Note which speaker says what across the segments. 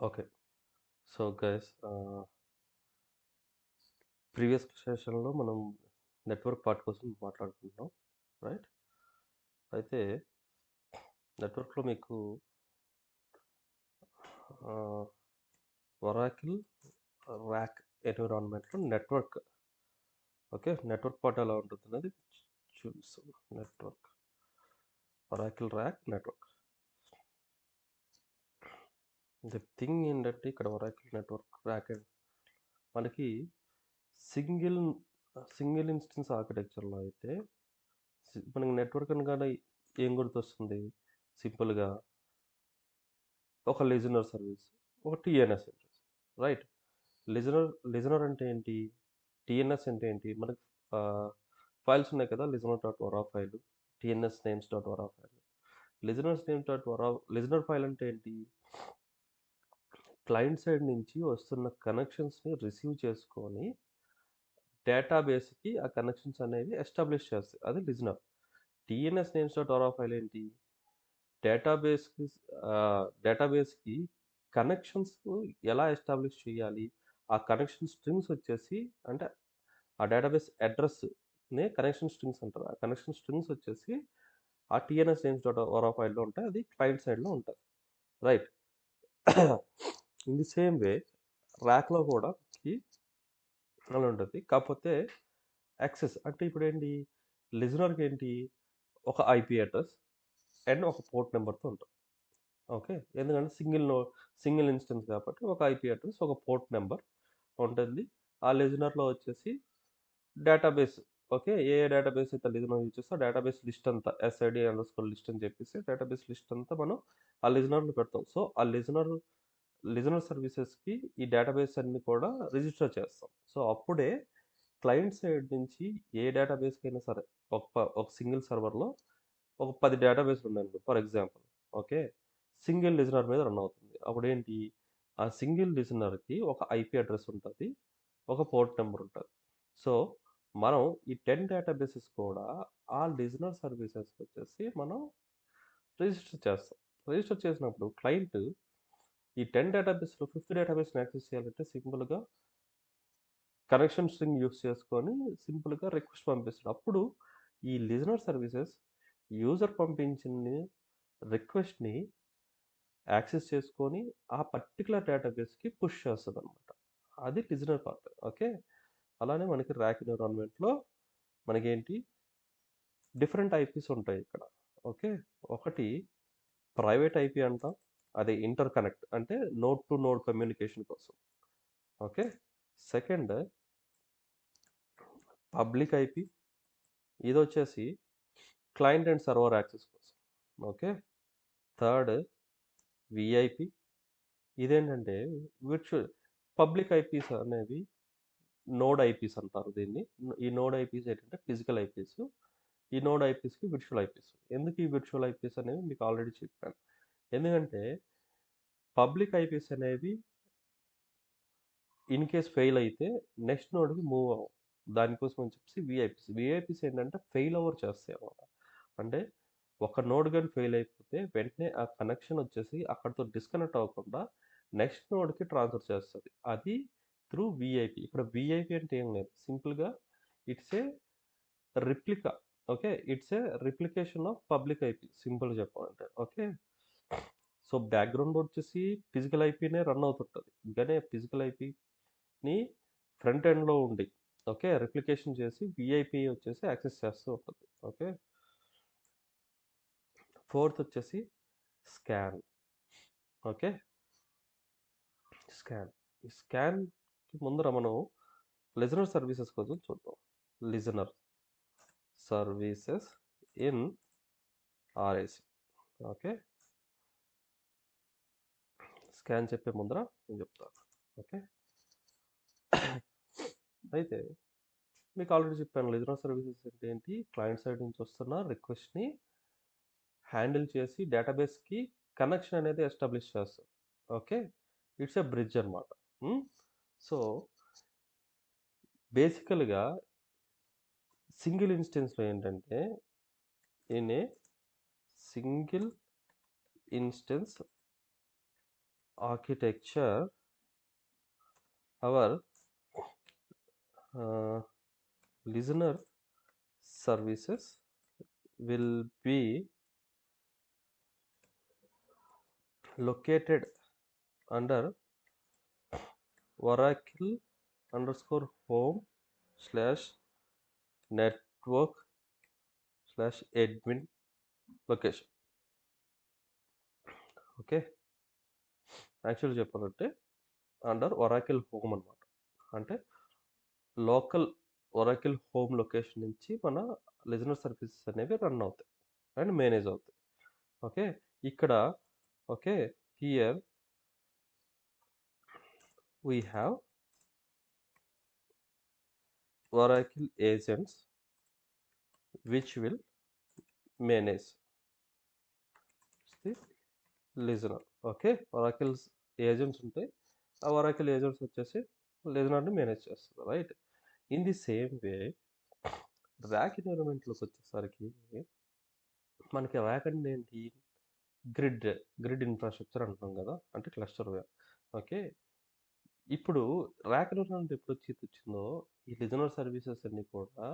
Speaker 1: Okay. So guys previous సెషన్‌లో మనం network part కోసం మాట్లాడుకుంటున్నాం. రైట్? అయితే నెట్వర్క్‌లో మీకు ఆహ్, ఒరాకిల్ ర్యాక్ ఎన్విరాన్మెంట్‌లో నెట్వర్క్ ఓకే. నెట్వర్క్ పార్ట్ ఎలా ఉంటుందనేది చూపిస్తాం. Network Oracle rack network. The thing ఏంటంటే ఇక్కడ ఒరాకిల్ నెట్వర్క్ ర్యాక్ మనకి సింగిల్ సింగిల్ ఇన్స్టెన్స్ ఆర్కిటెక్చర్‌లో అయితే మనకి నెట్వర్క్ అనగానే ఏం గుర్తొస్తుంది? సింపుల్‌గా ఒక లిజనర్ సర్వీస్, ఒక టీఎన్ఎస్ సర్వీస్. రైట్? లిజనర్ అంటే ఏంటి? టీఎన్ఎస్ అంటే ఏంటి? మనకి ఫైల్స్ ఉన్నాయి కదా! Listener dot ora file, TNS names dot ora file. Listeners names dot ora listener file అంటే ఏంటి? క్లయింట్ సైడ్ నుంచి వస్తున్న కనెక్షన్స్‌ని రిసీవ్ చేసుకొని డేటాబేస్‌కి ఆ కనెక్షన్స్ అనేవి ఎస్టాబ్లిష్ చేస్తాయి. అది listener. TNS names dot ora file ఏంటి? డేటాబేస్‌కి డేటాబేస్‌కి కనెక్షన్స్ ఎలా ఎస్టాబ్లిష్ చేయాలి? ఆ కనెక్షన్ స్ట్రింగ్స్ వచ్చేసి అంటే ఆ డేటాబేస్ అడ్రస్‌నే కనెక్షన్ స్ట్రింగ్స్ అంటారు. ఆ కనెక్షన్ స్ట్రింగ్స్ వచ్చేసి ఆ టీఎన్ఎస్ నేమ్స్ డాట్ ఓఆర్ఆర్ ఫైల్‌లో ఉంటాయి. అది క్లయింట్ సైడ్‌లో ఉంటది. Right. In the same way ర్యాక్‌లో కూడా ఈ అలా ఉంటది. కాకపోతే యాక్సెస్ అంటే ఇప్పుడేంటి లిజనర్‌కి ఏంటి ఒక ఐపీ అడ్రస్ అండ్ ఒక పోర్ట్ నెంబర్‌తో ఉంటుంది. ఓకే. ఎందుకంటే సింగిల్ ఇన్స్టెన్స్ కాబట్టి ఒక ఐపీ అడ్రస్, ఒక పోర్ట్ నెంబర్ ఉంటుంది. ఆ లిజనర్‌లో వచ్చేసి డేటాబేస్ ఓకే. ఏ డేటాబేస్ అయితే లిజనర్ యూజ్ చేస్తే ఆ డేటాబేస్ లిస్ట్ అంతా ఎస్ఐడి అండర్‌స్కోర్ లిస్ట్ అని చెప్పేసి డేటాబేస్ లిస్ట్ అంతా మనం ఆ లిజనర్‌లో పెడతాం. సో, ఆ లిజనర్ సర్వీసెస్‌కి ఈ డేటాబేస్ అన్ని కూడా రిజిస్టర్ చేస్తాం. సో, అప్పుడే క్లయింట్ సైడ్ నుంచి ఏ డేటాబేస్‌కైనా సరే ఒక సింగిల్ సర్వర్‌లో ఒక 10 డేటాబేస్‌లు ఉన్నాయనుకో for example. Okay. Single listener మీద రన్ అవుతుంది. అప్పుడేంటి ఆ సింగిల్ లిజనర్‌కి ఒక ఐపీ అడ్రెస్ ఉంటది. ఒక పోర్ట్ నంబర్ ఉంటది. సో, మనం ఈ 10 డేటాబేసెస్ కూడా ఆ లిజనర్ సర్వీసెస్‌కి వచ్చేసి మనం రిజిస్టర్ చేస్తాం. రిజిస్టర్ చేసినప్పుడు క్లయింట్ ఈ 10 డేటాబేస్‌లో ఫిఫ్త్ డేటాబేస్‌ని యాక్సెస్ చేయాలంటే సింపుల్‌గా కనెక్షన్ స్ట్రింగ్ యూజ్ చేసుకొని సింపుల్‌గా రిక్వెస్ట్ పంపిస్తాడు. అప్పుడు ఈ లిజనర్ సర్వీసెస్ యూజర్ పంపించిన రిక్వెస్ట్‌ని యాక్సెస్ చేసుకొని ఆ పర్టిక్యులర్ డేటాబేస్‌కి పుష్ చేస్తదనమాట. అది లిజనర్ పార్ట్. ఓకే. అలానే మనకి ర్యాక్ ఎన్విరాన్మెంట్‌లో మనకేంటి డిఫరెంట్ ఐపీస్ ఉంటాయి ఇక్కడ. ఓకే. ఒకటి ప్రైవేట్ ఐపీ అంటాం. అది ఇంటర్ కనెక్ట్ అంటే నోడ్ టు నోడ్ కమ్యూనికేషన్ కోసం. ఓకే. Second public IP. ఇదొచ్చేసి క్లయింట్ అండ్ సర్వర్ యాక్సెస్ కోసం. ఓకే. Third VIP. ఇదేంటంటే విర్చువల్ పబ్లిక్ ఐపీస్ అనేవి నోడ్ ఐపీస్ అంటారు దీన్ని. ఈ నోడ్ ఐపీస్ ఏంటంటే ఫిజికల్ ఐపీస్. ఈ నోడ్ ఐపీస్కి విర్చువల్ ఐపీస్. ఎందుకు ఈ విర్చువల్ ఐపీస్ అనేవి మీకు ఆల్రెడీ చెప్పాను. ఎందుకంటే పబ్లిక్ ఐపీస్ అనేవి ఇన్ కేస్ ఫెయిల్ అయితే నెక్స్ట్ నోడ్కి మూవ్ అవ్వం. దానికోసం అని చెప్పేసి విఐపీస్ ఏంటంటే ఫెయిల్ ఓవర్ చేస్తాయి అన్నమాట. అంటే ఒక నోడ్ కానీ ఫెయిల్ అయిపోతే వెంటనే ఆ కనెక్షన్ వచ్చేసి అక్కడితో డిస్కనెక్ట్ అవ్వకుండా నెక్స్ట్ నోడ్కి ట్రాన్స్ఫర్ చేస్తుంది. అది త్రూ విఐపి. ఇక్కడ విఐపి అంటే ఏం లేదు, సింపుల్గా it's a replica. Okay. It's a replication of public IP సింపుల్గా చెప్పాలంటే. ఓకే. సో బ్యాక్గ్రౌండ్ వచ్చేసి ఫిజికల్ ఐపీనే రన్ అవుతుంటుంది, కానీ ఫిజికల్ ఐపీని ఫ్రంట్ ఎండ్లో ఉండి ఓకే రిప్లికేషన్ చేసి విఐపి వచ్చేసి యాక్సెస్ చేస్తూ ఉంటుంది. ఓకే. ఫోర్త్ వచ్చేసి స్కాన్. ఓకే. స్కాన్. ఈ స్కాన్కి ముందర మనం లిజనర్ సర్వీసెస్ కోసం చూద్దాం. Listener services in RAC. Okay. Scan చెప్పే ముందర నేను చెప్తాను. ఓకే. అయితే మీకు ఆల్రెడీ చెప్పాను లిజనర్ సర్వీసెస్ అంటే ఏంటి, క్లయింట్ సైడ్ నుంచి వస్తున్న రిక్వెస్ట్ని హ్యాండిల్ చేసి డేటాబేస్కి కనెక్షన్ అనేది ఎస్టాబ్లిష్ చేస్తుంది. ఓకే. ఇట్స్ ఎ బ్రిడ్జ్ అనమాట. సో బేసికల్గా సింగిల్ ఇన్స్టెన్స్లో ఏంటంటే in a single instance architecture, our listener services will be located under Oracle underscore home slash network slash admin location. Okay, actually చెప్పాలంటే under Oracle home అనమాట. అంటే local Oracle home location నుంచి మన listener services అనేవి run అవుతాయి and manage అవుతాయి. Okay, ఇక్కడ okay here we have Oracle agents which will manage the listener. Okay, Oracle's agents ఉంటాయి, ఆ ఒరాకిల్ ఏజెంట్స్ వచ్చేసి లిజనర్ని మేనేజ్ చేస్తారు. Right, in the same way rack ఎన్విరాన్మెంట్లోకి వచ్చేసరికి మనకి ర్యాక్ అంటే ఏంటి, గ్రిడ్ ఇన్ఫ్రాస్ట్రక్చర్ అంటున్నాం కదా, అంటే క్లస్టర్. ఓకే, ఇప్పుడు ర్యాక్ ఎన్విరాన్మెంట్ ఎప్పుడు వచ్చిందో ఈ లిజనర్ సర్వీసెస్ అన్నీ కూడా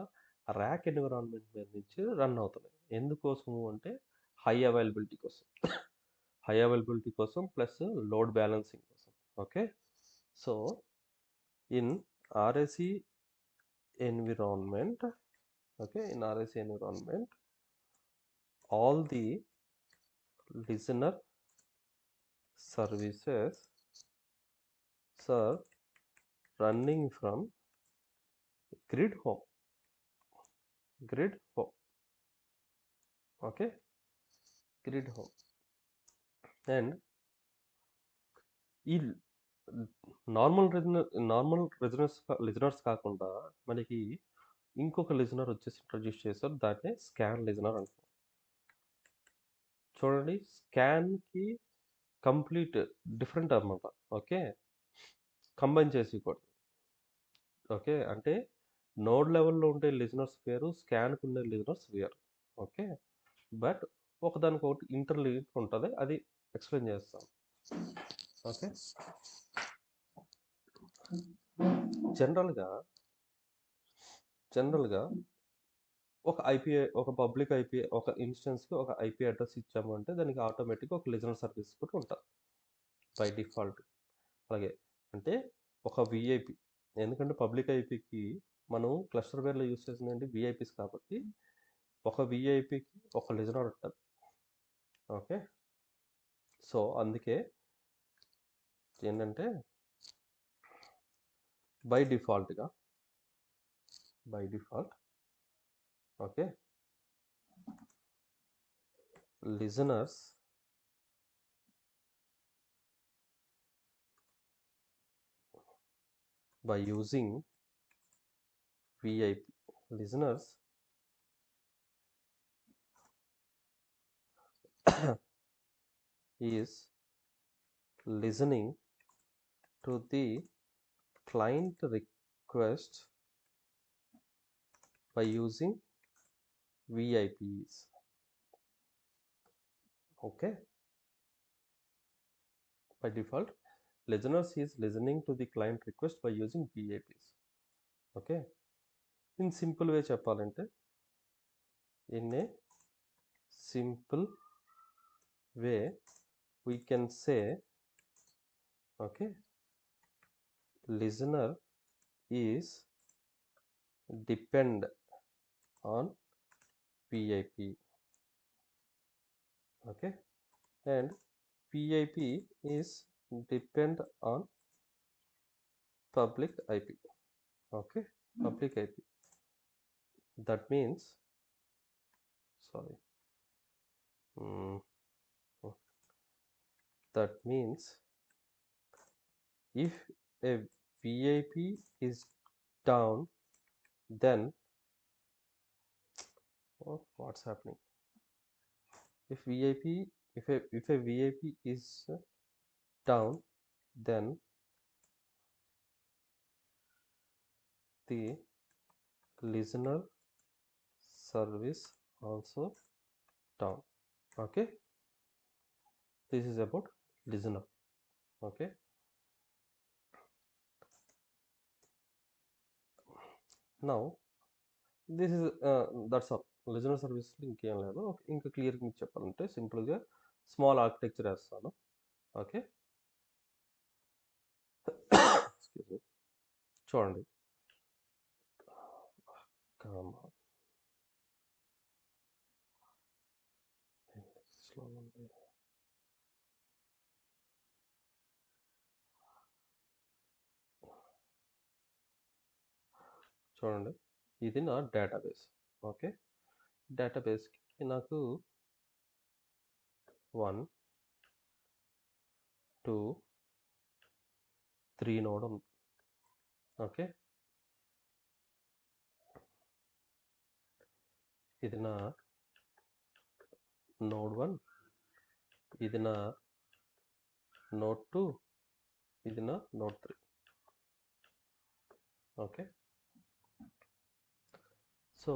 Speaker 1: ఆ ర్యాక్ ఎన్విరాన్మెంట్ మీద నుంచి రన్ అవుతున్నాయి. ఎందుకోసము అంటే హై అవైలబిలిటీ కోసం ప్లస్ లోడ్ బ్యాలెన్సింగ్ కోసం. Okay, so in RSC environment, okay, in RSA environment, all the listener services are running from grid home. Okay, grid home. And ఈ నార్మల్ లిజనర్స్ కాకుండా మనకి ఇంకొక లిజనర్ వచ్చేసి introduce చేస్తారు, దాన్నే scan listener అంటాం. చూడండి, స్కాన్కి కంప్లీట్ డిఫరెంట్ అనమాట. ఓకే, కంబైన్ చేసి కూడా. ఓకే, అంటే నోడ్ లెవెల్లో ఉండే లిజనర్స్ వేరు, స్కాన్కి ఉండే లిజనర్స్ వేరు. ఓకే, బట్ ఒకదానికొకటి ఇంటర్లింక్ ఉంటుంది, అది ఎక్స్ప్లెయిన్ చేస్తాం. ఓకే, జనరల్గా ఒక పబ్లిక్ ఐపీ, ఒక ఇన్స్టెన్స్కి ఒక ఐపీ అడ్రస్ ఇచ్చాము అంటే దానికి ఆటోమేటిక్గా ఒక లిజనర్ సర్వీస్ కూడా ఉంటుంది బై డిఫాల్ట్. అలాగే అంటే ఒక విఐపి, ఎందుకంటే పబ్లిక్ ఐపీకి మనం క్లస్టర్ వేర్లో యూస్ చేసింది అంటే విఐపీస్ కాబట్టి ఒక విఐపికి ఒక లిజనర్ ఉంటుంది. ఓకే, సో అందుకే ఏంటంటే by default okay listeners by using VIP listeners is listening to the client request by using VIPs. Okay, by default listeners is listening to the client request by using VIPs. Okay, in simple way చెప్పాలంటే, in a simple way we can say, okay, listener is depend on VIP. Okay, and VIP is depend on public IP. Okay, public IP. That means, sorry, that means if a VIP is down, then what's happening? If a VIP is down, then the listener service also down. Okay, this is about listener. Okay. Now this is that's all. Listener సర్వీస్లో ఇంకేం లేదు. ఇంకా క్లియర్గా మీకు చెప్పాలంటే సింపుల్గా small architecture వేస్తాను. Okay, excuse me. చూడండి, చూడండి, ఇది నా డేటాబేస్. ఓకే, డేటాబేస్కి నాకు 1 2 3 నోడ్ ఉంది. ఓకే, ఇది నా నోడ్ 1, ఇది నా నోడ్ 2, ఇది నా నోడ్ 3. ఓకే, సో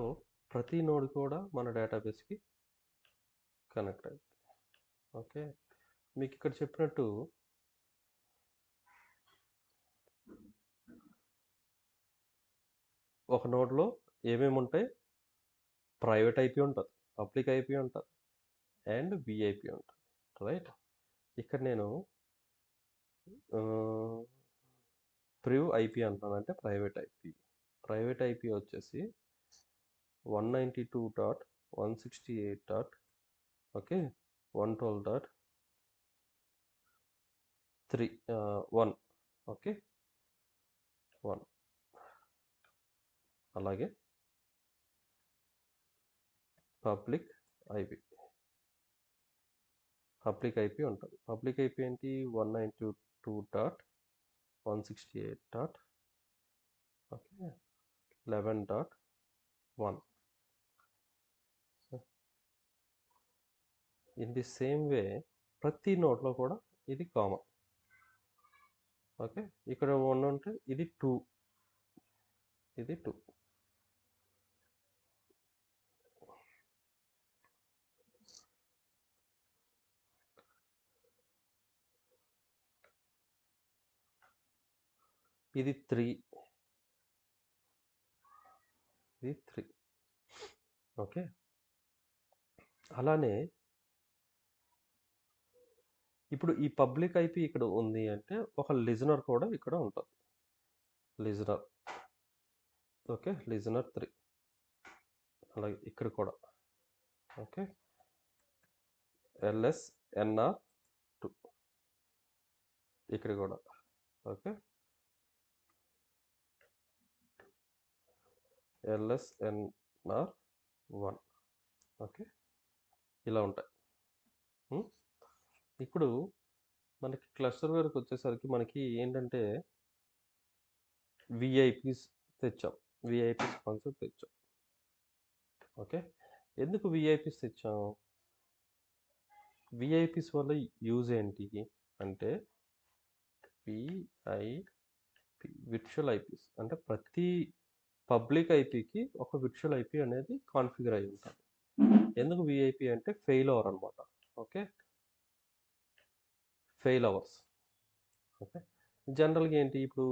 Speaker 1: ప్రతి నోడ్ కూడా మన డేటాబేస్కి కనెక్ట్ అవుతుంది. ఓకే, మీకు ఇక్కడ చెప్పినట్టు ఒక నోడ్లో ఏమేమి ఉంటాయి? ప్రైవేట్ ఐపీ ఉంటుంది, పబ్లిక్ ఐపీ ఉంటుంది, అండ్ విఐపి ఉంటుంది. రైట్, ఇక్కడ నేను ప్రివ్ ఐపీ అంటున్నాను, అంటే ప్రైవేట్ ఐపీ. ప్రైవేట్ ఐపీ వచ్చేసి 192.168. ఓకే, 112.3.1. ఓకే, 1. అలాగే పబ్లిక్ ఐపీ ఉంటుంది. పబ్లిక్ ఐపీ ఏంటి? 192.168. ఓకే, 11.1. ఇన్ ది సేమ్ వే ప్రతి నోట్లో కూడా ఇది కామన్. ఓకే, ఇక్కడ 1 ఉంటే ఇది 2, ఇది 2. ఇది 3, ఇది 3. ఓకే, అలానే ఇప్పుడు ఈ పబ్లిక్ ఐపీ ఇక్కడ ఉంది అంటే ఒక లిజనర్ కూడా ఇక్కడ ఉంటుంది. Listener, okay, listener 3. అలాగే ఇక్కడ కూడా, ఓకే, LSNR 2 ఇక్కడ కూడా. Okay, LSNR 1. ఓకే, ఇలా ఉంటాయి. ఇప్పుడు మనకి క్లస్టర్ వరకు వచ్చేసరికి మనకి ఏంటంటే విఐపీస్ తెచ్చాం, విఐపీస్ కాన్సెప్ట్ తెచ్చాం. ఓకే, ఎందుకు విఐపీస్ తెచ్చాం? విఐపీస్ వల్ల యూజ్ ఏంటి అంటే విర్చువల్ ఐపీస్ అంటే ప్రతి పబ్లిక్ ఐపీకి ఒక విర్చువల్ ఐపీ అనేది కాన్ఫిగర్ అయి ఉంటుంది. ఎందుకు విఐపీ అంటే ఫెయిల్ అవర్ అనమాట. Okay, fail hours. ఓకే, జనరల్గా ఏంటి, ఇప్పుడు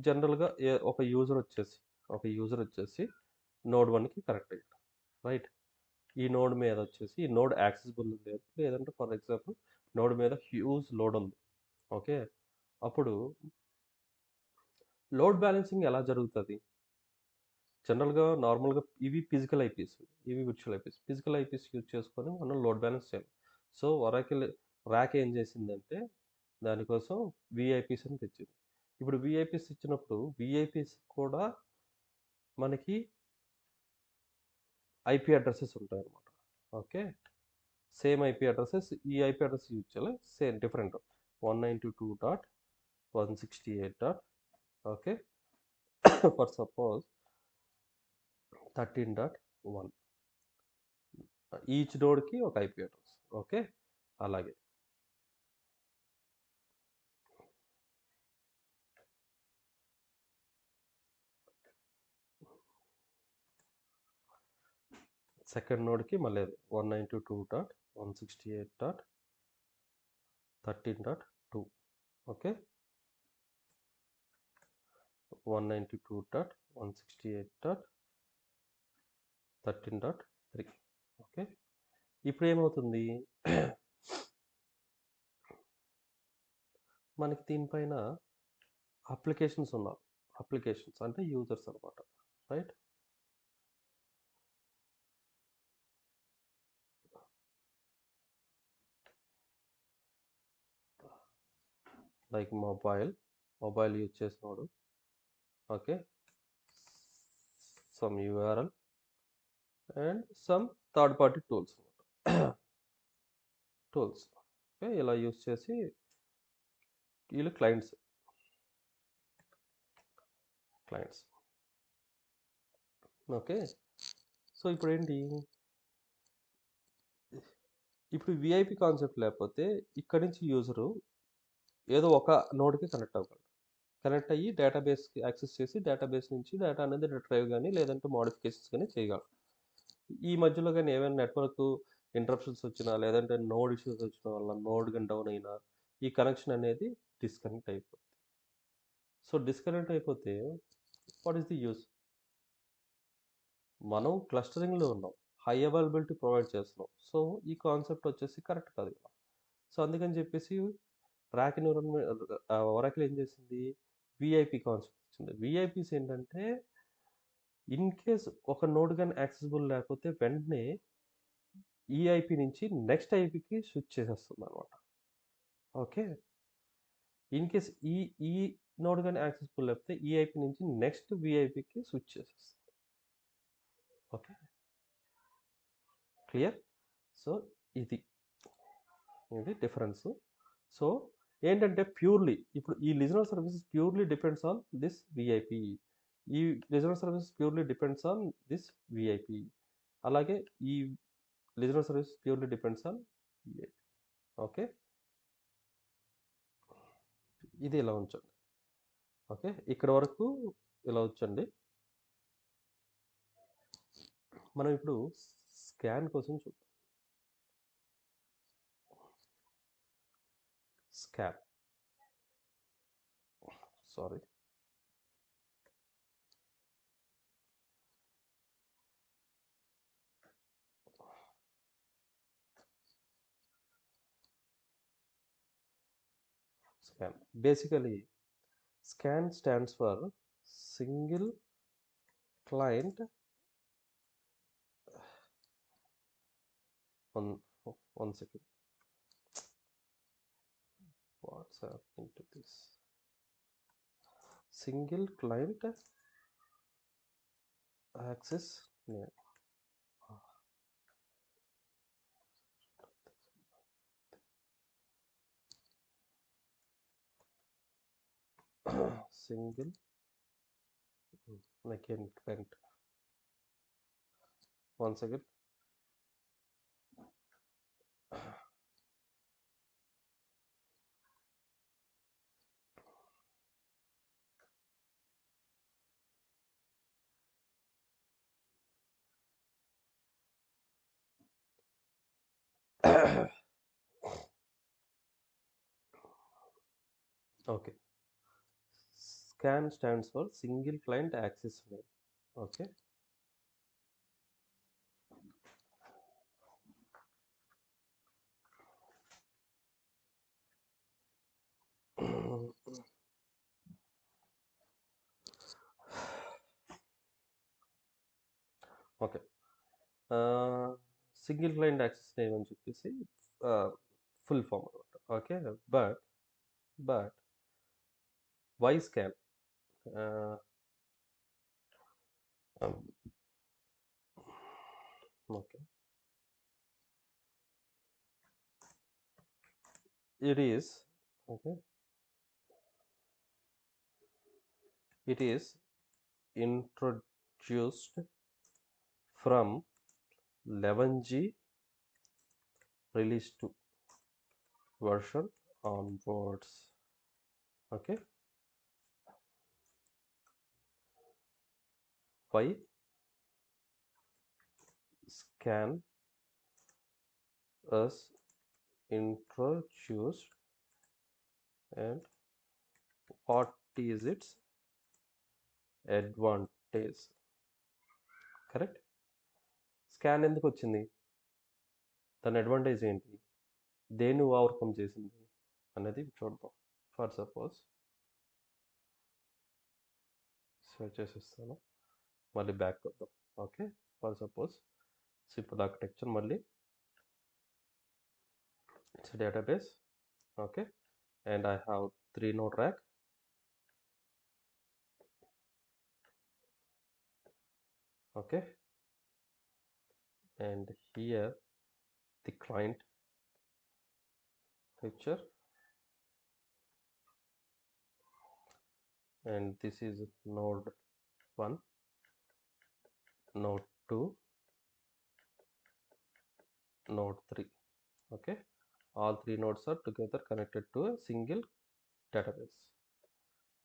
Speaker 1: జనరల్గా ఒక యూజర్ వచ్చేసి నోడ్ 1కి కనెక్ట్ అయ్యాడు. రైట్, ఈ నోడ్ మీద వచ్చేసి ఈ నోడ్ యాక్సెసిబుల్ లేదు, లేదంటే ఫర్ ఎగ్జాంపుల్ నోడ్ మీద హ్యూజ్ లోడ్ ఉంది. ఓకే, అప్పుడు లోడ్ బ్యాలెన్సింగ్ ఎలా జరుగుతుంది? జనరల్గా నార్మల్గా ఇవి ఫిజికల్ ఐపీస్, ఇవి virtual eyepiece. Physical eyepiece use చేసుకొని మనం లోడ్ బ్యాలెన్స్ చేయాలి. సో ర్యాక్ ఏం చేసిందంటే దానికోసం విఐపీస్ అని తెచ్చింది. ఇప్పుడు విఐపీస్ ఇచ్చినప్పుడు విఐపీస్ కూడా మనకి ఐపీ అడ్రసెస్ ఉంటాయి అన్నమాట. ఓకే, సేమ్ ఐపీ అడ్రసెస్, ఈ ఐపీ అడ్రస్ యూజ్ చేయాలి, same different 192.168. Okay, for suppose 13.1. Each నోడ్కి ఒక ఐపీ అడ్రస్. ఓకే, అలాగే సెకండ్ నోడ్కి మళ్ళీ 192.168.13. 2. Okay, 192.168.13.3. ఓకే, ఇప్పుడు ఏమవుతుంది? మనకి దీనిపైన అప్లికేషన్స్ ఉన్నారు. అప్లికేషన్స్ అంటే యూజర్స్ అనమాట, రైట్? లైక్ మొబైల్ యూజ్ చేసినోడు, okay, some URL and some third party tools okay, ఇలా యూజ్ చేసి వీళ్ళు క్లయింట్స్. ఓకే, సో ఇప్పుడు ఏంటి? ఇప్పుడు విఐపి కాన్సెప్ట్ లేకపోతే ఇక్కడి నుంచి యూజరు ఏదో ఒక నోడ్కి కనెక్ట్ అవ్వగలరు. కనెక్ట్ అయ్యి డేటాబేస్కి యాక్సెస్ చేసి డేటాబేస్ నుంచి డేటా అనేది రిట్రైవ్ కానీ లేదంటే మోడిఫికేషన్స్ కానీ చేయగలరు. ఈ మధ్యలో కానీ ఏమైనా నెట్వర్క్ ఇంటరప్షన్స్ వచ్చినా లేదంటే నోడ్ ఇష్యూస్ వచ్చిన వల్ల నోడ్ కానీ డౌన్ అయినా ఈ కనెక్షన్ అనేది డిస్కనెక్ట్ అయిపోతుంది. సో డిస్కనెక్ట్ అయిపోతే వాట్ ఈస్ ది యూస్? మనం క్లస్టరింగ్లో ఉన్నాం, హై అవైలబిలిటీ ప్రొవైడ్ చేస్తున్నాం. సో ఈ కాన్సెప్ట్ వచ్చేసి కరెక్ట్ కాదు కదా. సో అందుకని చెప్పేసి ఒరాకిల్ ఏం చేసింది? విఐపి కాన్సెప్ట్ ఇచ్చింది. విఐపీస్ ఏంటంటే ఇన్ కేస్ ఒక నోడ్ కానీ యాక్సెసిబుల్ లేకపోతే వెంటనే ఈఐపి నుంచి నెక్స్ట్ ఐపీకి స్విచ్ చేసేస్తుంది అనమాట. ఓకే, ఇన్ కేస్ ఈ నోడ్ కానీ యాక్సెసిబుల్ లేకపోతే ఈఐపి నుంచి నెక్స్ట్ విఐపికి స్విచ్ చేసేస్తుంది. Okay, clear? సో ఇది డిఫరెన్స్. సో ఏంటంటే ప్యూర్లీ ఇప్పుడు ఈ listener services purely depends on this VIP. ఈ listener services purely depends on this VIP. అలాగే ఈ listener service purely depends on VIP. Okay, ఇది ఇలా ఉంచండి. ఓకే, ఇక్కడ వరకు ఇలా ఉంచండి. మనం ఇప్పుడు స్కాన్ కోసం చూద్దాం. Scan, sorry, scan. Basically, scan stands for single client. One second. What's happening to this? Single client access name. Single again client. One second. Okay, scan stands for single client access name. Okay, okay, single client access name అని చెప్పేసి full form అనమాట. Okay, but why scan? Okay, it is okay, it is introduced from 11G release 2 version onwards. Okay, why scan is introduced and what is its advantage. Correct. Scan ఎందుకు వచ్చింది, దాని advantage ఏంటి, దేన్ని overcome చేసింది అనేది చూద్దాం. For suppose search చేసిస్తాను, మళ్ళీ back వద్దాం. Okay, for suppose simple architecture, మళ్ళీ it's database. Okay, and I have 3 node rack. Okay, and here the client picture, and this is node 1, node 2, node 3. Okay, all 3 nodes are together connected to a single database.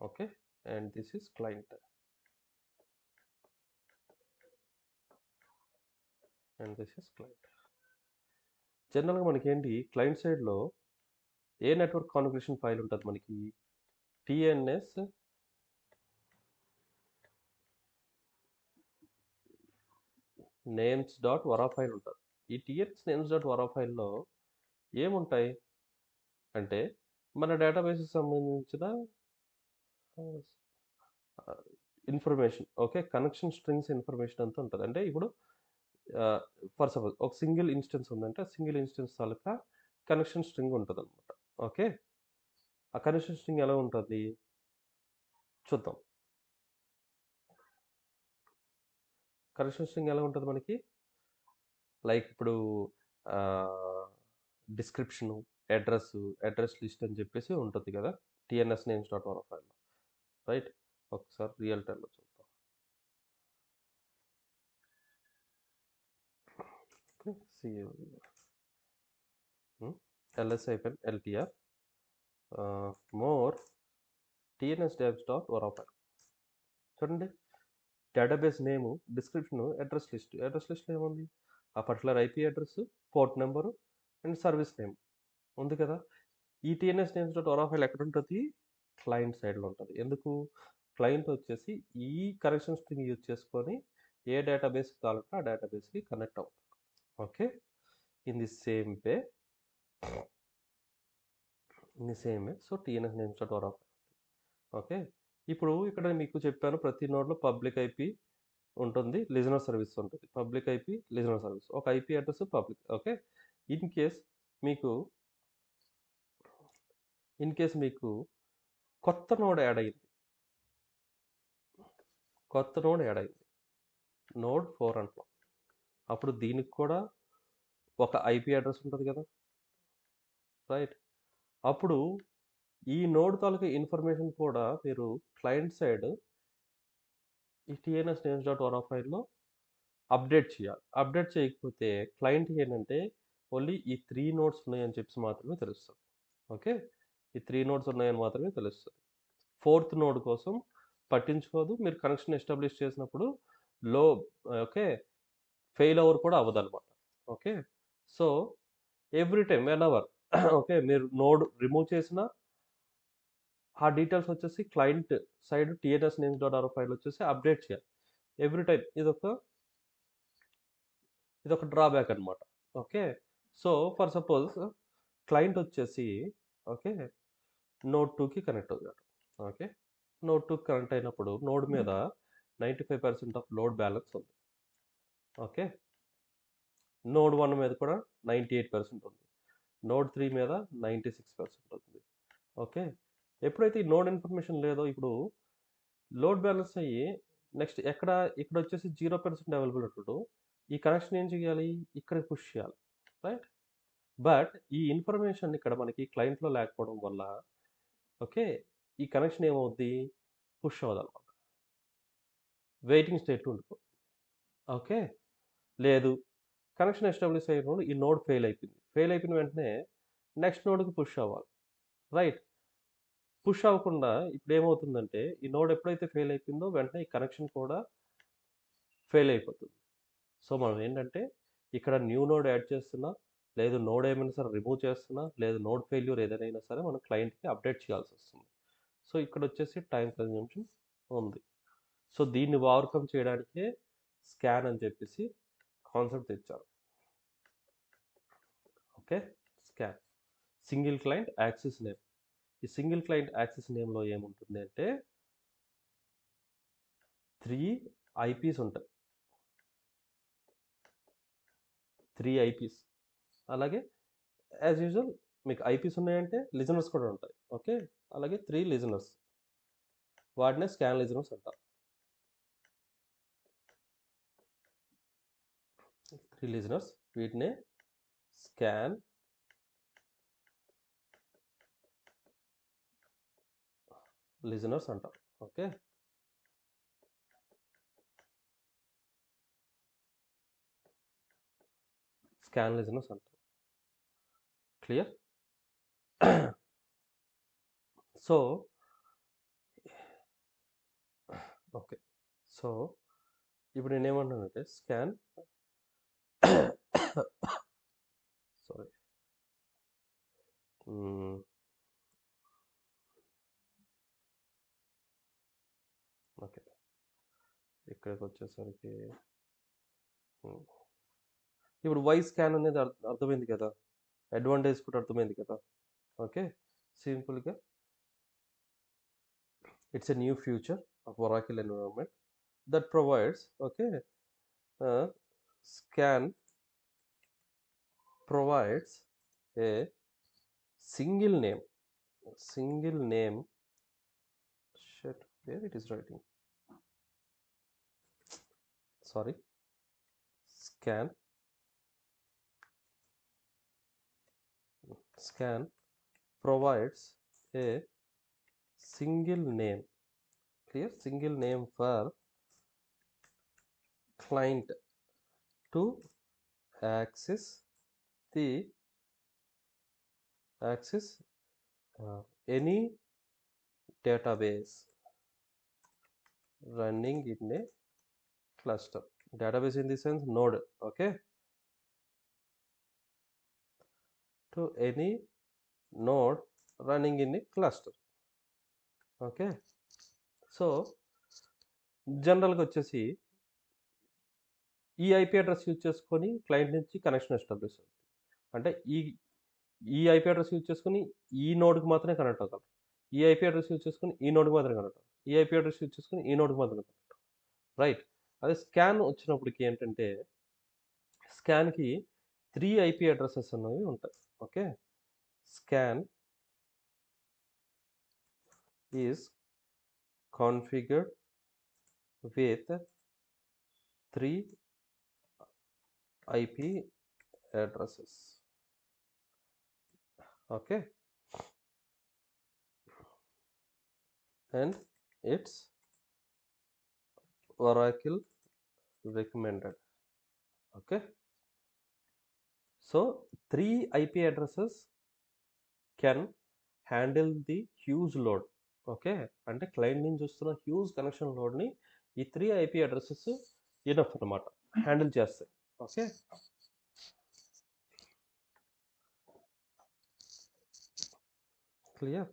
Speaker 1: Okay, and this is client, and this is client. జనరల్గా మనకి ఏంటి, client సైడ్లో ఏ network configuration file ఉంటుంది మనకి, TNS names dot ora file ఉంటుంది. ఈ TNS names dot వరా ఫైల్లో ఏముంటాయి అంటే మన డేటాబేస్కి సంబంధించిన information. Okay, connection strings information అంతా ఉంటుంది. అంటే ఇప్పుడు ఫర్ సపోజ్ ఒక సింగిల్ ఇన్స్టెన్స్ ఉందంటే ఆ సింగిల్ ఇన్స్టెన్స్ తాలూకా కనెక్షన్ స్ట్రింగ్ ఉంటుంది అనమాట. ఓకే, ఆ కనెక్షన్ స్ట్రింగ్ ఎలా ఉంటుంది చూద్దాం. కనెక్షన్ స్ట్రింగ్ ఎలా ఉంటుంది మనకి, లైక్ ఇప్పుడు డిస్క్రిప్షను, అడ్రస్ లిస్ట్ అని చెప్పేసి ఉంటుంది కదా టిఎన్ఎస్ నేమ్స్ డాట్ వరా ఫైల్లో. రైట్, ఒకసారి రియల్ టైంలో చూద్దాం. ls-ltr more tns devs dot వరా ఫైల్. చూడండి, డేటాబేస్ నేము, డిస్క్రిప్షను, అడ్రస్ లిస్ట్ ఏముంది, ఆ particular IP address, port number and service name ఉంది కదా. ఈ TNS names dot ora file ఎక్కడ ఉంటుంది, క్లయింట్ సైడ్లో ఉంటుంది. ఎందుకు, క్లయింట్ వచ్చేసి ఈ కనెక్షన్ స్ట్రింగ్ యూజ్ చేసుకొని ఏ డేటాబేస్ కావాలంటే ఆ డేటాబేస్కి కనెక్ట్ అవుతుంది. Okay, in the same way so TNS names dot ora file. Okay, ఇప్పుడు ఇక్కడ మీకు చెప్పాను ప్రతి నోడ్లో పబ్లిక్ ఐపీ ఉంటుంది, లిజనర్ సర్వీస్ ఉంటుంది. పబ్లిక్ ఐపీ, లిజనర్ సర్వీస్, ఒక IP address public. Okay, in case మీకు కొత్త నోడ్ యాడ్ అయింది, నోడ్ 4 అంటాం, అప్పుడు దీనికి కూడా ఒక ఐపీ అడ్రస్ ఉంటుంది కదా. రైట్, అప్పుడు ఈ నోడ్ తాలూకా ఇన్ఫర్మేషన్ కూడా మీరు క్లయింట్ సైడ్ ఈ టిఎన్ఎస్ నేమ్స్ డాట్ వరా ఫైల్లో అప్డేట్ చేయాలి. అప్డేట్ చేయకపోతే క్లయింట్ ఏంటంటే ఓన్లీ ఈ 3 నోడ్స్ ఉన్నాయని చెప్పి మాత్రమే తెలుస్తుంది. ఓకే, ఈ 3 నోడ్స్ ఉన్నాయని మాత్రమే తెలుస్తుంది. 4th నోడ్ కోసం పట్టించుకోదు. మీరు కనెక్షన్ ఎస్టాబ్లిష్ చేసినప్పుడు ఓకే ఫెయిల్ అవర్ కూడా అవ్వదు అనమాట. Okay, so every time when our okay మీరు నోడ్ రిమూవ్ చేసినా ఆ డీటెయిల్స్ వచ్చేసి client side TNS names dot ora file వచ్చేసి అప్డేట్ చేయాలి ఎవ్రీ టైం. ఇదొక డ్రాబ్యాక్ అనమాట. Okay, so for suppose client వచ్చేసి ఓకే నోడ్ 2కి కనెక్ట్ అవుతాడు. ఓకే, నోడ్ 2కి కనెక్ట్ అయినప్పుడు నోడ్ మీద 95% ఆఫ్ లోడ్ బ్యాలెన్స్ ఉంది. ఓకే, నోడ్ 1 మీద కూడా 98% ఉంది, నోడ్ 3 మీద 96% ఉంది. ఓకే, ఎప్పుడైతే ఈ నోడ్ ఇన్ఫర్మేషన్ లేదో ఇప్పుడు లోడ్ బ్యాలెన్స్ అయ్యి నెక్స్ట్ ఇక్కడ వచ్చేసి 0% అవైలబుల్ ఉంటుంది. ఈ కనెక్షన్ ఏం చేయాలి, ఇక్కడ పుష్ చేయాలి. రైట్, బట్ ఈ ఇన్ఫర్మేషన్ ఇక్కడ మనకి క్లయింట్లో లేకపోవడం వల్ల ఓకే ఈ కనెక్షన్ ఏమవుద్ది, పుష్ అవ్వదు అనమాట, వెయిటింగ్ స్టేట్లో ఉండిపోతుంది. ఓకే, లేదు కనెక్షన్ ఎస్టాబ్లిష్ అయినప్పుడు ఈ నోడ్ ఫెయిల్ అయిపోయిన వెంటనే నెక్స్ట్ నోడ్కి పుష్ అవ్వాలి. రైట్, పుష్ అవ్వకుండా ఇప్పుడు ఏమవుతుందంటే ఈ నోడ్ ఎప్పుడైతే ఫెయిల్ అయిపోయిందో వెంటనే ఈ కనెక్షన్ కూడా ఫెయిల్ అయిపోతుంది. సో మనం ఏంటంటే ఇక్కడ న్యూ నోడ్ యాడ్ చేస్తున్నా లేదు నోడ్ ఏమైనా సరే రిమూవ్ చేస్తున్నా, లేదు నోడ్ ఫెయిల్యూర్ ఏదైనా సరే మనం క్లయింట్కి అప్డేట్ చేయాల్సి వస్తుంది. సో ఇక్కడ వచ్చేసి టైం కన్జంప్షన్ ఉంది. సో దీన్ని ఓవర్కమ్ చేయడానికే స్కాన్ అని చెప్పేసి కాన్సెప్ట్ తెచ్చారు. Okay, scan single client access name. ఈ సింగిల్ క్లయింట్ యాక్సెస్ నేమ్లో ఏముంటుంది అంటే 3 IPs ఉంటాయి, 3 IPs. అలాగే యాజ్ యూజువల్ మీకు IPs ఉన్నాయంటే లిజనర్స్ కూడా ఉంటాయి. ఓకే, అలాగే 3 లిజనర్స్, వాటినే స్కాన్ లిజనర్స్ అంటారు. 3 లిజనర్స్, వీటినే స్కాన్ లిజనర్స్ అంటారు. ఓకే, స్కాన్ లిజనర్స్ అంటారు. క్లియర్? సో ఓకే, సో ఇప్పుడు నేనేమంటానంటే స్కాన్ సారీ ఓకే, ఇక్కడికి వచ్చేసరికి ఇప్పుడు వై స్కాన్ అనేది అర్థమైంది కదా, అడ్వాంటేజ్ కూడా అర్థమైంది కదా. ఓకే, సింపుల్గా it's a new feature of Oracle environment that provides, okay, scan provides a single name, shit, where it is writing, sorry, scan provides a single name, clear, single name for client to access any database running in a cluster. Database in the sense node, okay, to any node running in a cluster. Okay, so జనరల్గా వచ్చేసి ఈ IP address use చేసుకొని client నుంచి connection establish అవుతుంది. అంటే ఈ IP address use చేసుకొని ఈ నోడ్కి మాత్రమే కనెక్ట్ అవుతాం, ఈ ఐపీ అడ్రస్ యూజ్ చేసుకొని ఈ నోడ్కి మాత్రమే కనెక్ట్ అవుతాం, ఈ ఐపీ అడ్రస్ యూజ్ చేసుకొని ఈ నోడ్కి మాత్రమే కనెక్ట్ అవుతాం. రైట్, అదే స్కాన్ వచ్చినప్పటికి ఏంటంటే స్కాన్కి 3 ఐపీ అడ్రసెస్ అనేవి ఉంటాయి. Okay, scan is configured with 3 IP addresses. Okay, and it's Oracle recommended. Okay, so 3 IP addresses can handle the huge load. Okay, అంటే క్లయింట్ నుంచి వస్తున్న హ్యూజ్ కనెక్షన్ లోడ్ని ఈ 3 IP అడ్రసెస్ ఇనఫ్ అనమాట, handle చేస్తాయి. Okay, clear?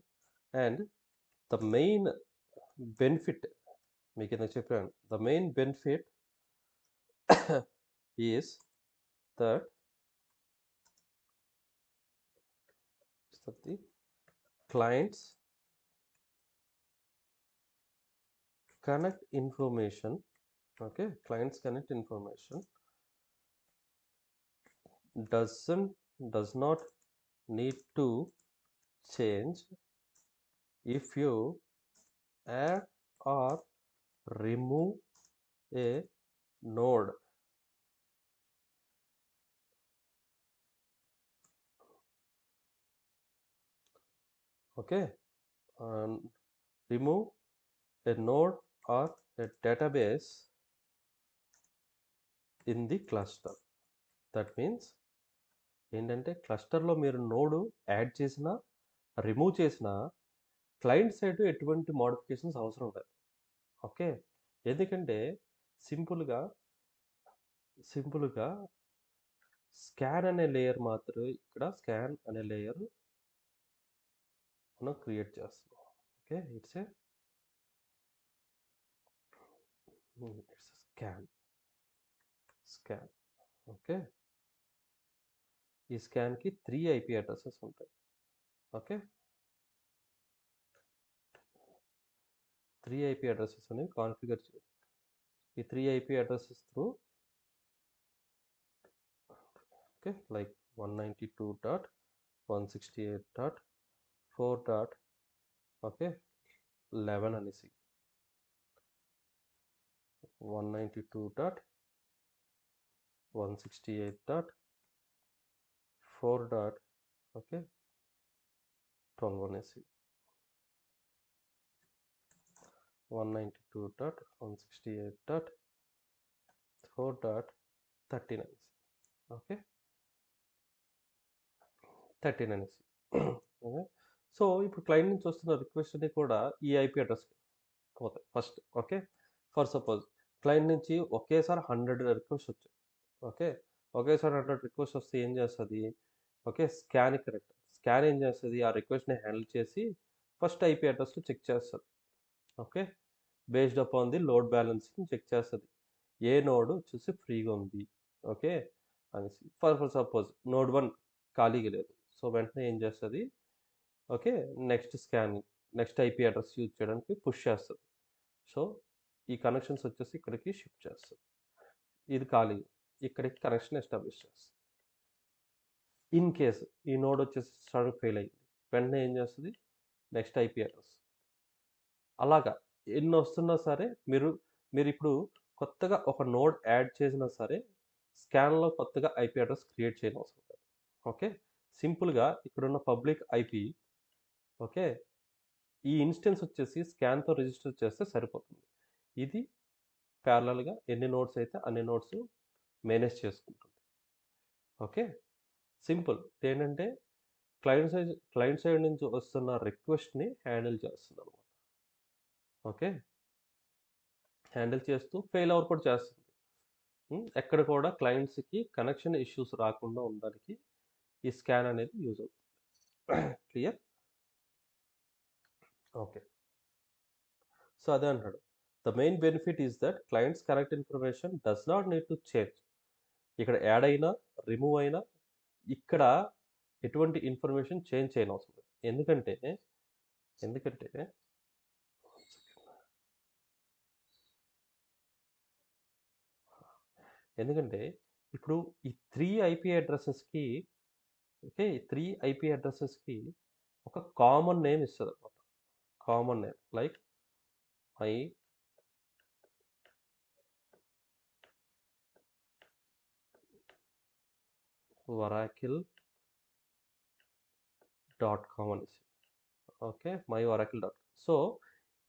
Speaker 1: And the main benefit మీకు నేను చెప్పాను, the main benefit is that the clients connect information, okay, clients connect information does not need to change if you add or remove a node. Okay, remove a node or a database in the cluster. That means ఏంటంటే క్లస్టర్లో మీరు node add చేసినా remove చేసినా client side ఎటువంటి modifications అవసరం లేదు. Okay, ఎందుకంటే సింపుల్గా scan అనే లేయర్ మాత్రం ఇక్కడ స్కాన్ అనే లేయర్ మనం క్రియేట్ చేస్తున్నాం. Okay, it's a scan. Okay, ఈ స్కాన్కి 3 ఐపీ అడ్రసెస్ ఉంటాయి. ఓకే, 3 ఐపీ అడ్రసెస్ అనేవి కాన్ఫిగర్ చేయాలి. ఈ 3 IP addresses through okay like 192.168.4. Okay 11 అనేసి 192.168.4. ఓకే 12 అనేసి 192.168.4.13 అనేసి ఓకే 13 అనేసి ఓకే. సో ఇప్పుడు క్లయింట్ నుంచి వస్తున్న రిక్వెస్ట్ అన్ని కూడా ఈ ఐపీ అడ్రస్ పోతాయి first. Okay, for suppose client నుంచి ఒకేసారి 100 రిక్వెస్ట్ వచ్చాయి. ఓకే, ఒకేసారి 100 రిక్వెస్ట్ వస్తే ఏం చేస్తుంది? Okay, scan correct. స్కాన్ ఏం చేస్తుంది? ఆ రిక్వెస్ట్ని హ్యాండిల్ చేసి ఫస్ట్ ఐపీ అడ్రస్లో చెక్ చేస్తుంది. Okay, based upon the load balancing check చేస్తుంది ఏ నోడ్ వచ్చేసి ఫ్రీగా ఉంది. ఓకే అనేసి ఫర్ సపోజ్ నోడ్ 1 ఖాళీగా లేదు. సో వెంటనే ఏం చేస్తుంది? Okay, next IP address use చేయడానికి పుష్ చేస్తుంది. సో ఈ కనెక్షన్స్ వచ్చేసి ఇక్కడికి షిఫ్ట్ చేస్తుంది. ఇది ఖాళీ, ఇక్కడికి కనెక్షన్ ఎస్టాబ్లిష్ చేస్తుంది. ఇన్ కేసు ఈ నోడ్ వచ్చేసి సడన్ ఫెయిల్ అయింది, వెంటనే ఏం చేస్తుంది? Next IP address. అలాగా ఎన్ని వస్తున్నా సరే మీరు ఇప్పుడు కొత్తగా ఒక నోడ్ యాడ్ చేసినా సరే స్కాన్లో కొత్తగా ఐపీ అడ్రస్ క్రియేట్ చేయడం అవసరం లేదు. ఓకే, సింపుల్గా ఇక్కడున్న పబ్లిక్ ఐపీ ఓకే ఈ ఇన్స్టెన్స్ వచ్చేసి స్కాన్తో రిజిస్టర్ చేస్తే సరిపోతుంది. ఇది ప్యారలల్గా ఎన్ని నోట్స్ అయితే అన్ని నోట్స్ మేనేజ్ చేసుకుంటుంది. ఓకే, సింపుల్ ఏంటంటే క్లయింట్ సైడ్ నుంచి వస్తున్న రిక్వెస్ట్ని హ్యాండిల్ చేస్తుంది అనమాట. ఓకే, హ్యాండిల్ చేస్తూ ఫెయిల్ అవర్ కూడా చేస్తుంది. ఎక్కడ కూడా క్లయింట్స్కి కనెక్షన్ ఇష్యూస్ రాకుండా ఉండడానికి ఈ స్కాన్ అనేది యూజ్ అవుతుంది. క్లియర్? ఓకే, సో అదే అంటాడు, the main benefit is that clients correct information does not need to change. ఇక్కడ యాడ్ అయినా రిమూవ్ అయినా ఇక్కడ ఎటువంటి ఇన్ఫర్మేషన్ చేంజ్ చేయని అవసరం లేదు. ఎందుకంటే ఇప్పుడు ఈ 3 ఐపీ అడ్రసెస్కి ఓకే 3 ఐపీ అడ్రసెస్కి ఒక కామన్ నేమ్ ఇస్తుంది అనమాట. Common name like my oracle.com అనేసి. Okay, my oracle.com. సో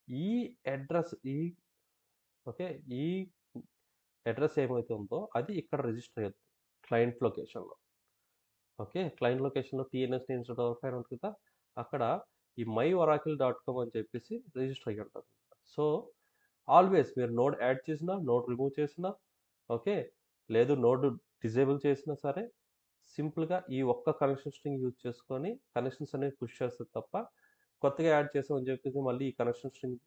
Speaker 1: ఈ అడ్రస్ ఓకే ఈ అడ్రస్ ఏమైతే ఉందో అది ఇక్కడ రిజిస్టర్ అవుతుంది క్లయింట్ లొకేషన్లో. ఓకే, క్లయింట్ లొకేషన్లో టీఎన్ఎస్ నేమ్స్.org అని ఉంటుంది కదా, అక్కడ ఈ మై oracle.com అని చెప్పేసి రిజిస్టర్ అయ్యి ఉంటుంది. సో ఆల్వేస్ మీరు నోడ్ యాడ్ చేసినా నోడ్ రిమూవ్ చేసినా ఓకే లేదు నోడ్ డిజేబుల్ చేసినా సరే సింపుల్గా ఈ ఒక్క కనెక్షన్ స్ట్రింగ్ యూజ్ చేసుకొని కనెక్షన్స్ అనేవి పుష్ చేస్తుంది తప్ప కొత్తగా యాడ్ చేసామని చెప్పేసి మళ్ళీ ఈ కనెక్షన్ స్ట్రింగ్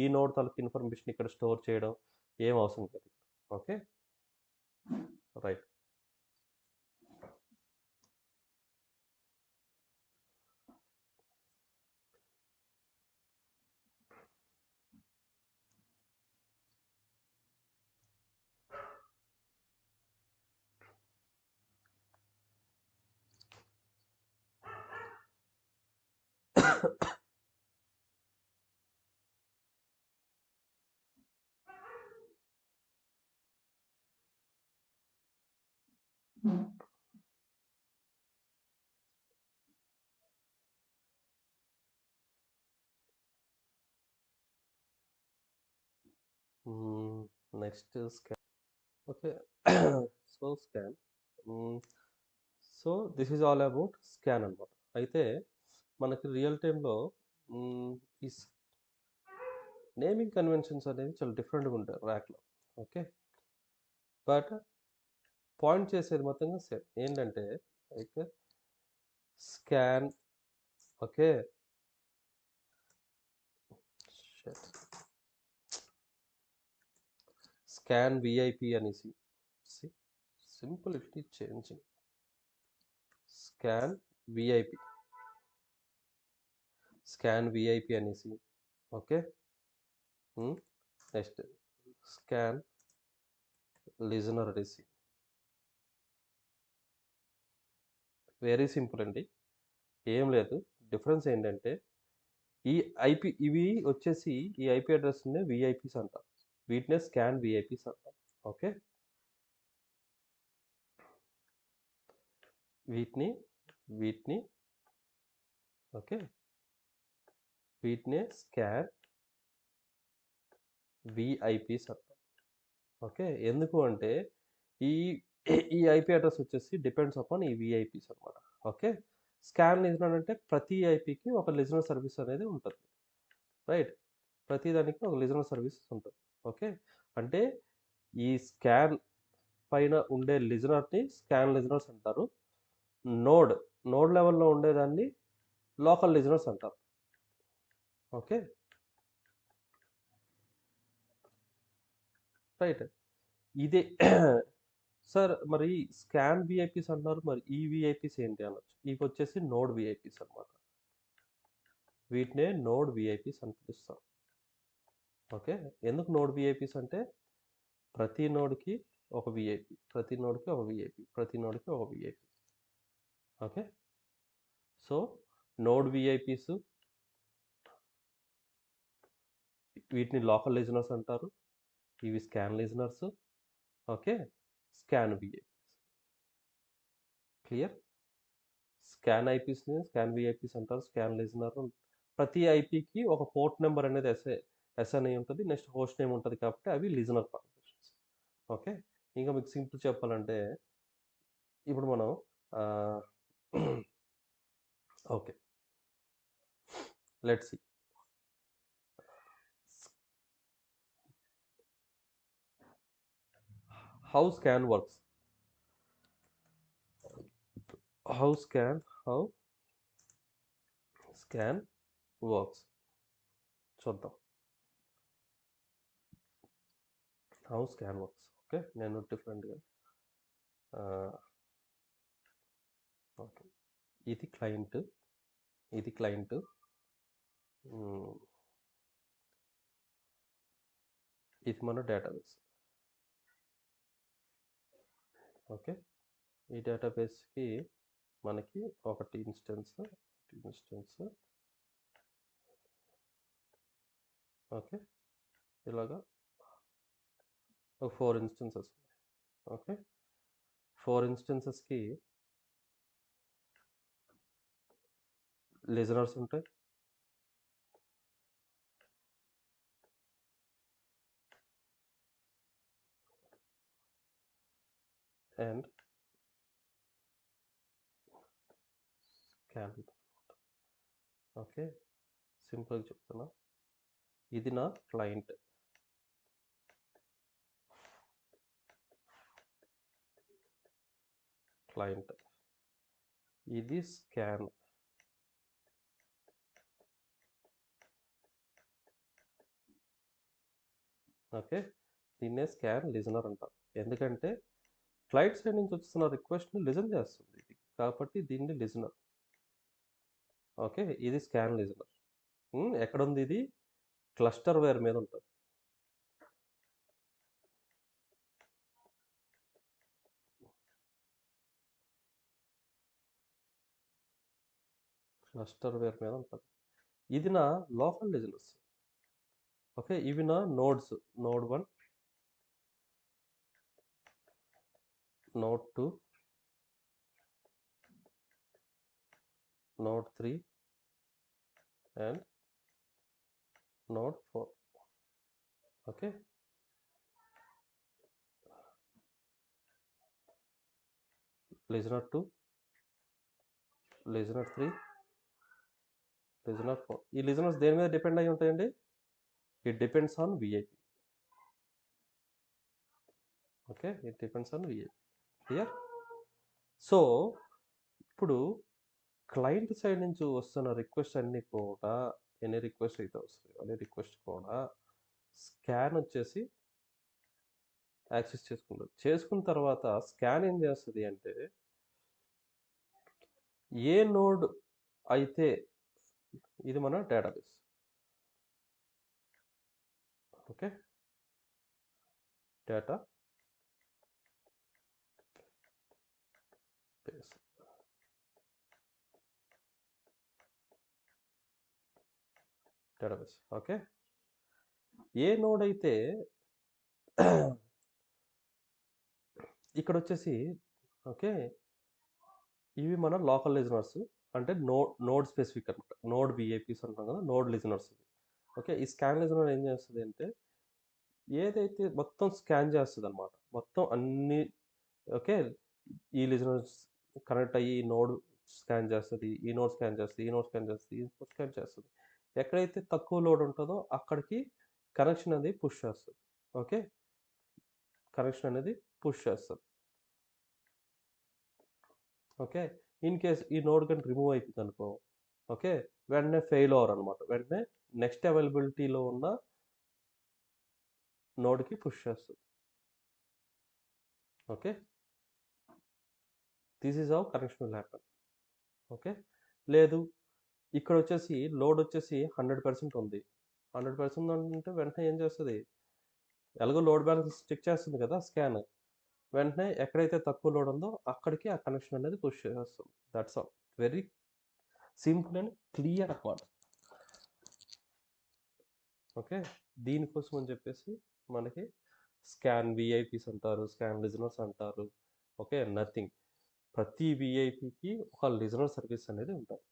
Speaker 1: ఈ నోడ్ తాలూకు ఇన్ఫర్మేషన్ ఇక్కడ స్టోర్ చేయడం ఏం అవసరం లేదు. Okay right. Next scan. Okay so scan. So this is all about scan అనమాట. అయితే మనకి రియల్ టైంలో ఈ నేమింగ్ కన్వెన్షన్స్ అనేవి చాలా డిఫరెంట్గా ఉంటాయి ర్యాక్లో. ఓకే, బట్ పాయింట్ చేసేది మొత్తంగా సేమ్ ఏంటంటే like scan okay scan VIP అనేసి simple it is changing scan VIP అనేసి ఓకే నెక్స్ట్ స్కాన్ లిజనర్ అనేసి వెరీ సింపుల్ అండి, ఏం లేదు. డిఫరెన్స్ ఏంటంటే ఈ ఐపీ ఇవి వచ్చేసి ఈ ఐపీ అడ్రస్ని విఐపీస్ అంటాం, వీటినే స్కాన్ విఐపీస్ అంటాం. ఓకే, వీటిని ఓకే వీటినే స్కాన్ విఐపీస్ అంటాం. ఓకే, ఎందుకు అంటే ఈ ఈ ఐపీ అడ్రస్ వచ్చేసి డిపెండ్స్ అపాన్ ఈ విఐపీస్ అనమాట. ఓకే, స్కాన్ లిజనర్ అంటే ప్రతి ఐపీకి ఒక లిజనర్ సర్వీస్ అనేది ఉంటుంది, రైట్? ప్రతి దానికి ఒక లిజనర్ సర్వీస్ ఉంటుంది. ఓకే, అంటే ఈ స్కాన్ పైన ఉండే లిజనర్ని స్కాన్ లిజనర్స్ అంటారు. నోడ్ లెవెల్లో ఉండేదాన్ని లోకల్ లిజనర్స్ అంటారు. ఓకే రైట్, ఇదే సార్ మరి స్కాన్ విఐపీస్ అంటున్నారు, మరి ఈ విఐపీస్ ఏంటి అనొచ్చు. ఇవి వచ్చేసి నోడ్ విఐపీస్ అనమాట, వీటినే నోడ్ విఐపీస్ అని పిలుస్తారు. ఓకే, ఎందుకు నోడ్ విఐపీస్ అంటే ప్రతి నోడ్కి ఒక విఐపి, ప్రతి నోడ్కి ఒక విఐపి, ప్రతి నోడ్కి ఒక VIP. Okay, so node VIPs వీటిని లోకల్ లిజనర్స్ అంటారు, ఇవి scan listeners. Okay, scan VIPs clear. Scan ఐపీస్ని స్కాన్ విఐపీస్ అంటారు, స్కాన్ లిజనర్. ప్రతి ఐపీకి ఒక పోర్ట్ నెంబర్ అనేది ఎస్ఎన్ఐ ఉంటుంది, నెక్స్ట్ హోస్ట్ నేమ్ ఉంటుంది, కాబట్టి అవి లిజనర్ కాన్ఫిగరేషన్స్. ఓకే, ఇంకా మీకు సింపుల్ చెప్పాలంటే ఇప్పుడు మనం okay let's see how scan works. How scan works చూద్దాం. how scan works. ఓకే, నేను డిఫరెంట్గా ఓకే, ఇది క్లయింట్, ఇది మన డేటాబేస్. ఓకే, ఈ డేటాబేస్కి మనకి ఒకటి ఇన్స్టెన్స్ ఓకే, ఇలాగా ఒక 4 ఇన్స్టెన్సెస్ ఉన్నాయి. ఓకే, 4 ఇన్స్టెన్సెస్కి లిజనర్స్ ఉంటాయి, అండ్ స్కాన్. ఓకే, సింపుల్గా చెప్తున్నా, ఇది నా క్లయింట్, ఇది స్కాన్. ఓకే, దీన్నే స్కాన్ లిజనర్ అంటారు, ఎందుకంటే క్లయింట్ సైడ్ నుంచి వస్తున్న రిక్వెస్ట్ని లిజన్ చేస్తుంది ఇది, కాబట్టి దీన్ని లిజనర్. ఓకే, ఇది స్కాన్ లిజనర్. ఎక్కడ ఉంది ఇది? క్లస్టర్ వేర్ మీద ఉంటుంది. ఇది నా లోకల్ లిజనర్స్. ఓకే, ఇవి నా nodes, node 1, node 2, node 3 and node 4. Okay, listener 2, listener 3, listener 4. ఈ లిజనర్స్ దేని మీద డిపెండ్ అయి ఉంటాయండి? It depends on VIP. Okay, it depends on VIP. Clear? So ఇప్పుడు క్లయింట్ సైడ్ నుంచి వస్తున్న రిక్వెస్ట్ అన్నీ కూడా ఎన్ని రిక్వెస్ట్ అయితే వస్తాయి అన్ని రిక్వెస్ట్ కూడా స్కాన్ వచ్చేసి యాక్సెస్ చేసుకుంటుంది. చేసుకున్న తర్వాత స్కాన్ ఏం చేస్తుంది అంటే ఏ నోడ్ అయితే ఇది మన database. Okay, data base database. Okay, ఏ నోడ్ అయితే ఇక్కడ వచ్చేసి ఓకే ఇవి మన లోకల్ లిజనర్స్ అంటే నోడ్ స్పెసిఫిక్ అనమాట. నోడ్ విఐపీస్ అంటాం కదా, నోడ్ లిజనర్స్. ఓకే, ఈ స్కాన్ లిజనర్ ఏం చేస్తుంది అంటే ఏదైతే మొత్తం స్కాన్ చేస్తుంది అనమాట, మొత్తం అన్ని. ఓకే, ఈ లిజనర్స్ కనెక్ట్ అయ్యి ఈ నోడ్ స్కాన్ చేస్తుంది, ఈ నోడ్ స్కాన్ చేస్తుంది, ఈ నోడ్ స్కాన్ చేస్తుంది, ఈ నోడ్ స్కాన్ చేస్తుంది. ఎక్కడైతే తక్కువ లోడ్ ఉంటుందో అక్కడికి కనెక్షన్ అనేది పుష్ చేస్తుంది. ఓకే, కనెక్షన్ అనేది పుష్ చేస్తుంది. ఓకే, ఇన్ కేస్ ఈ నోడ్ కానీ రిమూవ్ అయిపోతుంది అనుకో, ఓకే, వెంటనే ఫెయిల్ అవ్వరు అనమాట. వెంటనే నెక్స్ట్ అవైలబిలిటీలో ఉన్న నోడ్కి పుష్ చేస్తుంది. Okay, this is how connection will happen. Okay, లేదు ఇక్కడ వచ్చేసి లోడ్ వచ్చేసి 100% ఉంది. 100% అంటే వెంటనే ఏం చేస్తుంది, ఎలాగో లోడ్ బ్యాలెన్స్ చెక్ చేస్తుంది కదా స్కాన్, వెంటనే ఎక్కడైతే తక్కువ లోడ్ ఉందో అక్కడికి ఆ కనెక్షన్ అనేది పుష్ చేస్తుంది. That's all, very simple and clear అన్నమాట. ఓకే, దీనికోసం అని చెప్పేసి మనకి స్కాన్ విఐపీస్ అంటారు, స్కాన్ లిజనర్స్ అంటారు. Okay, nothing. ప్రతి విఐపికి ఒక లిజనర్ సర్వీస్ అనేది ఉంటుంది.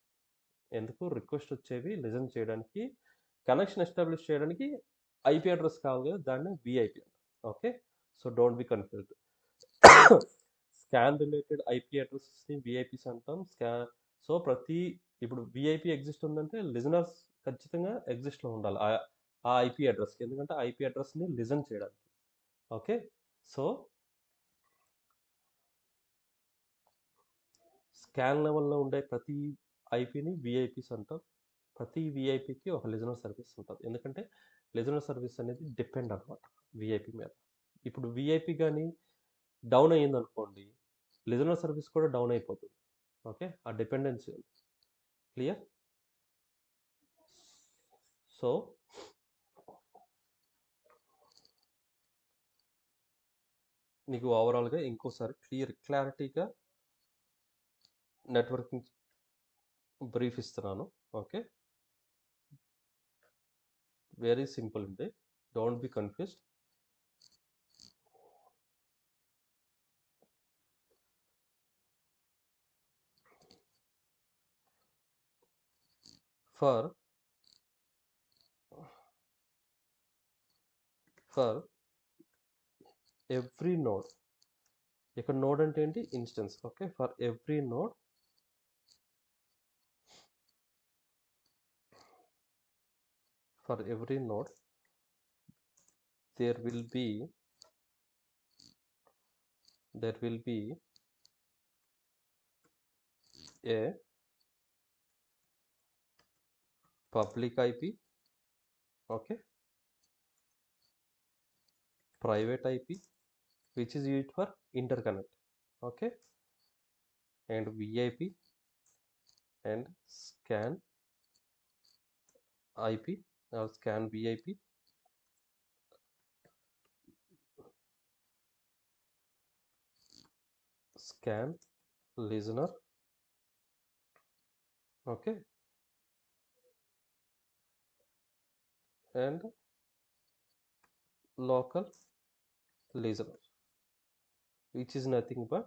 Speaker 1: ఎందుకు, రిక్వెస్ట్ వచ్చేవి లిజన్ చేయడానికి, కనెక్షన్ ఎస్టాబ్లిష్ చేయడానికి ఐపీ అడ్రస్ కావాలి కదా, దాన్ని విఐపి అంటారు. Okay, so don't be confused. Scan related IP అడ్రస్ని విఐపీస్ అంటాం. సో ప్రతి ఇప్పుడు విఐపి ఎగ్జిస్ట్ ఉందంటే లిజనర్స్ ఖచ్చితంగా ఎగ్జిస్ట్లో ఉండాలి ఆ ఐపీ అడ్రస్కి, ఎందుకంటే ఐపీ అడ్రస్ని లిజన్ చేయడానికి. ఓకే, సో స్కాన్ లెవెల్లో ఉండే ప్రతి ఐపీని విఐపీస్ అంటాం. ప్రతి విఐపికి ఒక లిజనర్ సర్వీస్ ఉంటుంది, ఎందుకంటే లిజనర్ సర్వీస్ అనేది డిపెండ్ అనమాట విఐపి మీద. ఇప్పుడు విఐపి కానీ డౌన్ అయ్యింది అనుకోండి, లిజనర్ సర్వీస్ కూడా డౌన్ అయిపోతుంది. ఓకే, ఆ డిపెండెన్సీ ఉంది. క్లియర్? సో నీకు ఓవరాల్గా ఇంకోసారి క్లారిటీగా నెట్వర్కింగ్ బ్రీఫ్ ఇస్తున్నాను. ఓకే, వెరీ సింపుల్ అండి, don't be confused. For every node, ఇక్కడ నోడ్ అంటే ఏంటి, instance. Okay, for every node there will be a public IP, okay, private IP, which is used for interconnect, okay, and VIP and scan IP or scan VIP, scan listener, okay, and local listener, which is nothing but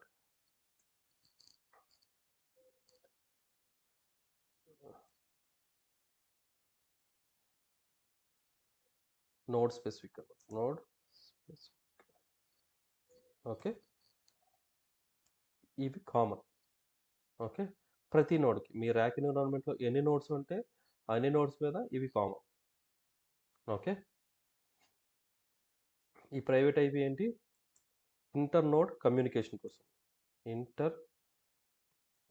Speaker 1: node specific. Okay, ఇవి common. Okay, ప్రతి నోడ్కి మీ rack ఎన్విరాన్మెంట్లో ఎన్ని nodes ఉంటే అన్ని nodes మీద ఇవి common. Okay, ఈ private IP ఏంటి, ఇంటర్ నోడ్ కమ్యూనికేషన్ కోసం. Inter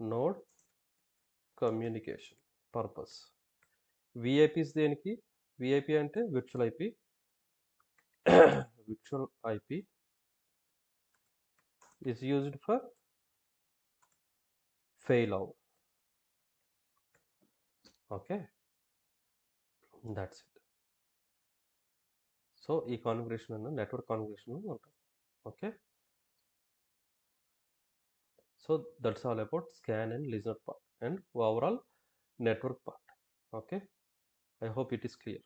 Speaker 1: node communication purpose. VIPs దేనికి? విఐపి అంటే virtual IP. virtual IP is used for failover. Okay, that's it. So ఈ కాన్ఫిగరేషన్ అన్న నెట్వర్క్ కాన్ఫిగరేషన్ ఉంటుంది. Okay, so that's all about scan and listener part and overall network part. Okay, I hope it is clear.